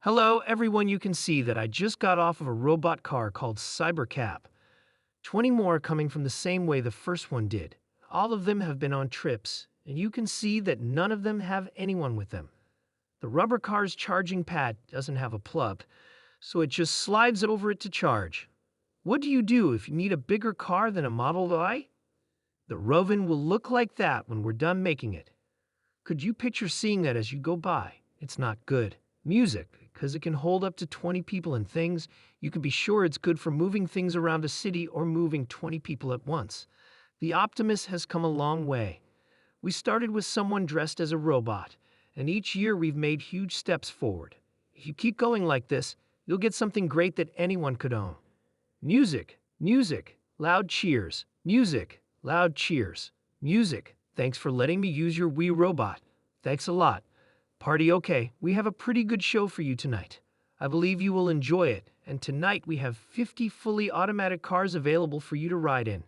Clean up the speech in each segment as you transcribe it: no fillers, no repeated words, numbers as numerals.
Hello, everyone. You can see that I just got off of a robot car called Cybercab. 20 more are coming from the same way the first one did. All of them have been on trips, and you can see that none of them have anyone with them. The rubber car's charging pad doesn't have a plug, so it just slides over it to charge. What do you do if you need a bigger car than a Model Y? The Rovan will look like that when we're done making it. Could you picture seeing that as you go by? It's not good. Music, because it can hold up to 20 people and things, you can be sure it's good for moving things around a city or moving 20 people at once. The Optimus has come a long way. We started with someone dressed as a robot, and each year we've made huge steps forward. If you keep going like this, you'll get something great that anyone could own. Music, music, loud cheers, music, loud cheers, music. Thanks for letting me use your Wii robot. Thanks a lot. Party okay, we have a pretty good show for you tonight. I believe you will enjoy it, and tonight we have 50 fully automatic cars available for you to ride in.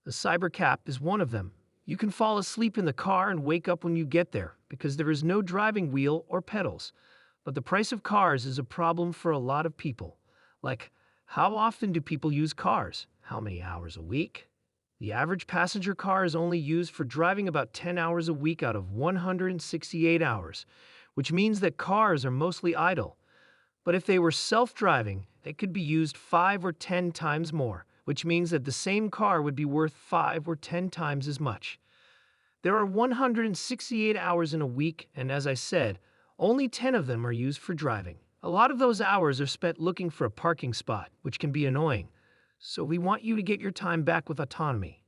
The Cybercab is one of them. You can fall asleep in the car and wake up when you get there, because there is no driving wheel or pedals. But the price of cars is a problem for a lot of people. Like, how often do people use cars? How many hours a week? The average passenger car is only used for driving about 10 hours a week out of 168 hours, which means that cars are mostly idle. But if they were self-driving, they could be used 5 or 10 times more, which means that the same car would be worth 5 or 10 times as much. There are 168 hours in a week, and as I said, only 10 of them are used for driving. A lot of those hours are spent looking for a parking spot, which can be annoying. So we want you to get your time back with autonomy.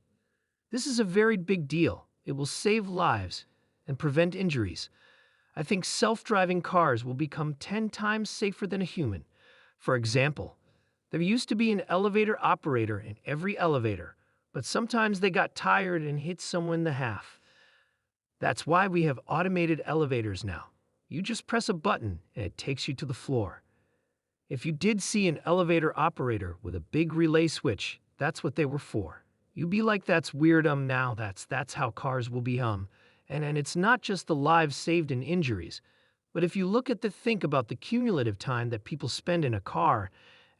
This is a very big deal. It will save lives and prevent injuries. I think self-driving cars will become 10 times safer than a human. For example, there used to be an elevator operator in every elevator, but sometimes they got tired and hit someone in the half. That's why we have automated elevators now. You just press a button and it takes you to the floor. If you did see an elevator operator with a big relay switch, that's what they were for. You'd be like, that's weird, now that's how cars will be, And it's not just the lives saved in injuries, but if you think about the cumulative time that people spend in a car,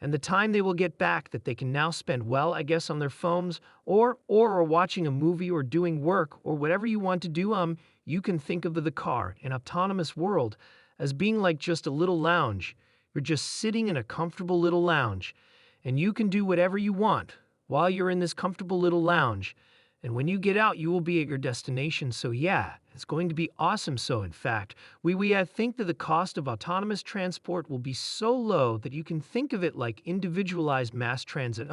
and the time they will get back that they can now spend, well, I guess on their phones, or watching a movie or doing work, or whatever you want to do, you can think of the car, an autonomous world, as being like just a little lounge. You're just sitting in a comfortable little lounge, and you can do whatever you want while you're in this comfortable little lounge. And when you get out, you will be at your destination. So yeah, it's going to be awesome. So in fact, we think that the cost of autonomous transport will be so low that you can think of it like individualized mass transit.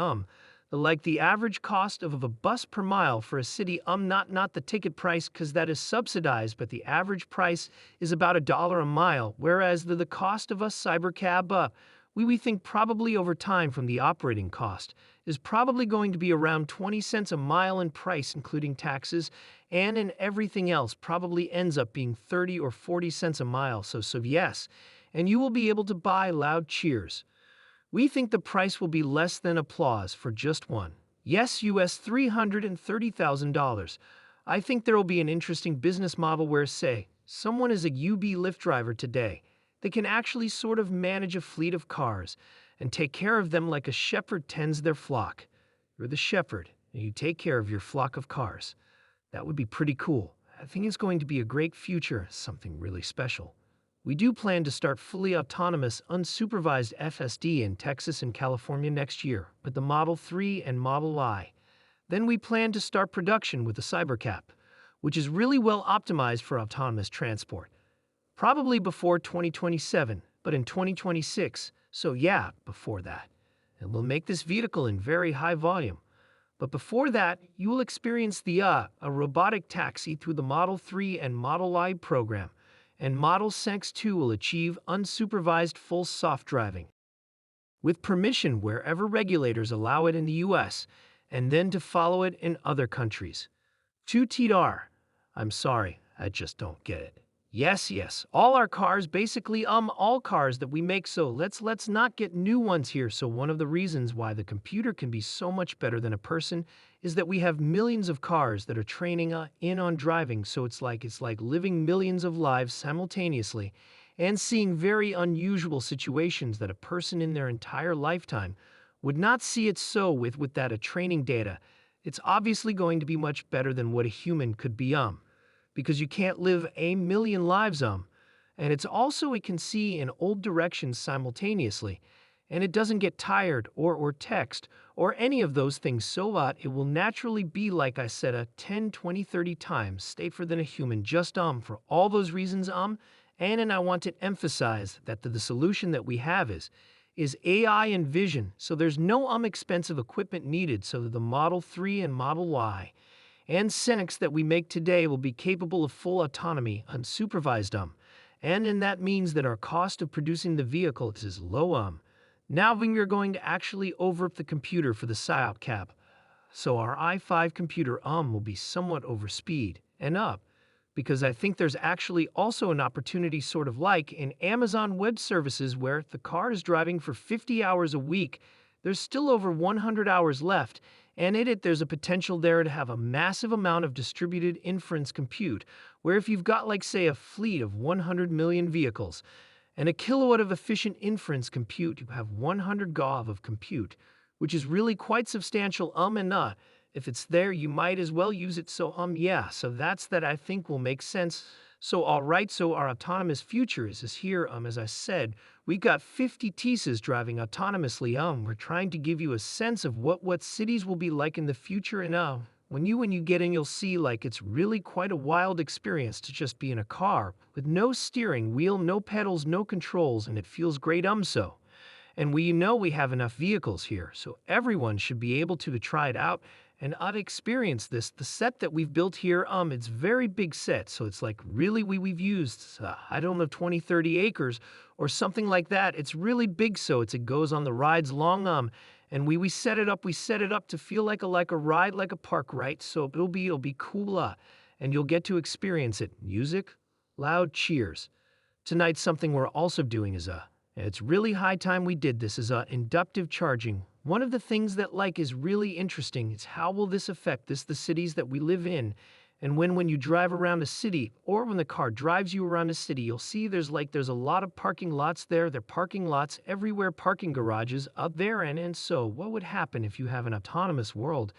Like the average cost of a bus per mile for a city, not the ticket price, because that is subsidized, but the average price is about $1 a mile, whereas the cost of a Cybercab, we think probably over time from the operating cost, is probably going to be around 20 cents a mile in price, including taxes, and in everything else probably ends up being 30 or 40 cents a mile. So yes, and you will be able to buy loud cheers. We think the price will be less than applause for just one. Yes, US $330,000. I think there will be an interesting business model where, say, someone is a UB Lyft driver today. They can actually sort of manage a fleet of cars and take care of them like a shepherd tends their flock. You're the shepherd, and you take care of your flock of cars. That would be pretty cool. I think it's going to be a great future, something really special. We do plan to start fully autonomous, unsupervised FSD in Texas and California next year with the Model 3 and Model Y. Then we plan to start production with the Cybercab, which is really well optimized for autonomous transport. Probably before 2027, but in 2026, so yeah, before that. And we'll make this vehicle in very high volume. But before that, you will experience a robotic taxi through the Model 3 and Model Y program. And Model 2 will achieve unsupervised full soft driving, with permission wherever regulators allow it in the US, and then to follow it in other countries. I'm sorry, I just don't get it. Yes, all our cars, basically all cars that we make, so let's not get new ones here. So one of the reasons why the computer can be so much better than a person is that we have millions of cars that are training in on driving, so it's like living millions of lives simultaneously, and seeing very unusual situations that a person in their entire lifetime would not see it so with that training data. It's obviously going to be much better than what a human could be, because you can't live a million lives, and it's also it can see in all directions simultaneously, and it doesn't get tired or text or any of those things, so it will naturally be, like I said, a 10, 20, 30 times safer than a human, just for all those reasons, and I want to emphasize that the solution that we have is AI and vision, so there's no expensive equipment needed, so that the Model 3 and Model Y and Senex that we make today will be capable of full autonomy, unsupervised, and that means that our cost of producing the vehicle is low, Now we are going to actually over up the computer for the PSYOP cap, so our i5 computer will be somewhat overspeed and up, because I think there's actually also an opportunity, sort of like in Amazon Web Services, where the car is driving for 50 hours a week. There's still over 100 hours left, and in it there's a potential there to have a massive amount of distributed inference compute, where if you've got, like, say, a fleet of 100 million vehicles and a kilowatt of efficient inference compute, you have 100 GOV of compute, which is really quite substantial, and if it's there, you might as well use it. So, yeah, so that's that I think will make sense. So, all right, so our autonomous future is here. As I said, we got 50 TSAs driving autonomously. We're trying to give you a sense of what cities will be like in the future. And when you get in, you'll see, like, it's really quite a wild experience to just be in a car with no steering wheel, no pedals, no controls, and it feels great. And we know we have enough vehicles here, so everyone should be able to try it out. And I've experienced this. The set that we've built here, it's very big set, so it's like really we've used, I don't know, 20, 30 acres or something like that. It's really big, so it goes on the rides long, and we set it up to feel like a ride, like a park, right? So it'll be cool, and you'll get to experience it. Music, loud cheers. Tonight, something we're also doing is it's really high time we did this, is inductive charging. One of the things that is really interesting is how will this affect the cities that we live in. And when you drive around a city, or when the car drives you around a city, you'll see there's a lot of parking lots there. There are parking lots everywhere, parking garages up there. And so what would happen if you have an autonomous world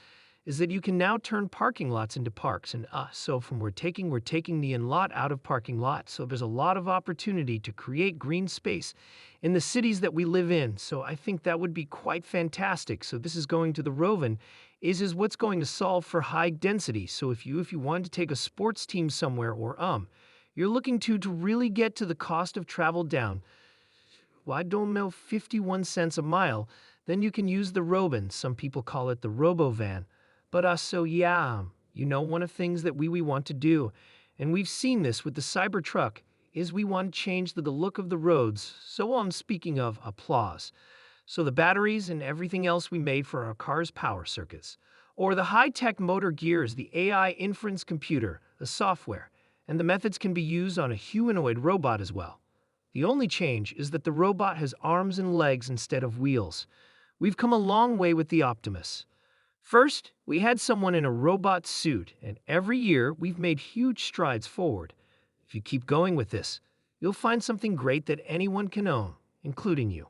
is that you can now turn parking lots into parks. And so we're taking the in-lot out of parking lots. So there's a lot of opportunity to create green space in the cities that we live in. So I think that would be quite fantastic. So this is going to the Roven, is what's going to solve for high density. So if you wanted to take a sports team somewhere, or you're looking to really get to the cost of travel down, well, I don't know, 51 cents a mile, then you can use the Roven. Some people call it the Robovan. But so yeah, one of the things that we want to do, and we've seen this with the Cybertruck, is we want to change the look of the roads. So I'm speaking of applause. So the batteries and everything else we made for our car's power circuits, or the high-tech motor gears, the AI inference computer, the software, and the methods can be used on a humanoid robot as well. The only change is that the robot has arms and legs instead of wheels. We've come a long way with the Optimus. First, we had someone in a robot suit, and every year we've made huge strides forward. If you keep going with this, you'll find something great that anyone can own, including you.